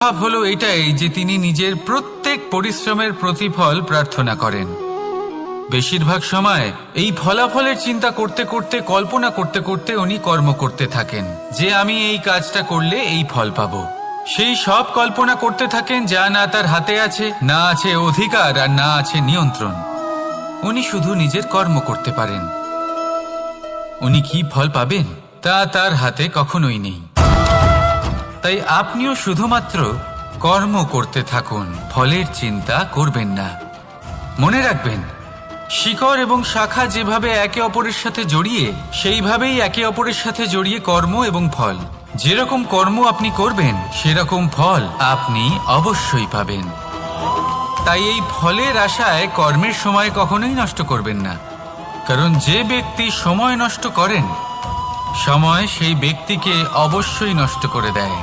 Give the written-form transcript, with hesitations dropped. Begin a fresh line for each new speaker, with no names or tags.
ভাব হলো এটাই যে তিনি নিজের প্রত্যেক পরিশ্রমের প্রতিফল প্রার্থনা করেন। বেশিরভাগ সময় এই ফলাফলের চিন্তা করতে করতে, কল্পনা করতে করতে উনি কর্ম করতে থাকেন যে আমি এই কাজটা করলে এই ফল পাবো। সেই সব কল্পনা করতে থাকেন যা না তার হাতে আছে, না আছে অধিকার, আর না আছে নিয়ন্ত্রণ। উনি শুধু নিজের কর্ম করতে পারেন। উনি কি ফল পাবেন তা তার হাতে কখনোই নেই। তাই আপনিও শুধুমাত্র কর্ম করতে থাকুন, ফলের চিন্তা করবেন না। মনে রাখবেন, শিকড় এবং শাখা যেভাবে একে অপরের সাথে জড়িয়ে, সেইভাবেই একে অপরের সাথে জড়িয়ে কর্ম এবং ফল। যেরকম কর্ম আপনি করবেন সেরকম ফল আপনি অবশ্যই পাবেন। তাই এই ফলের আশায় কর্মের সময় কখনোই নষ্ট করবেন না, কারণ যে ব্যক্তি সময় নষ্ট করেন, সময় সেই ব্যক্তিকে অবশ্যই নষ্ট করে দেয়।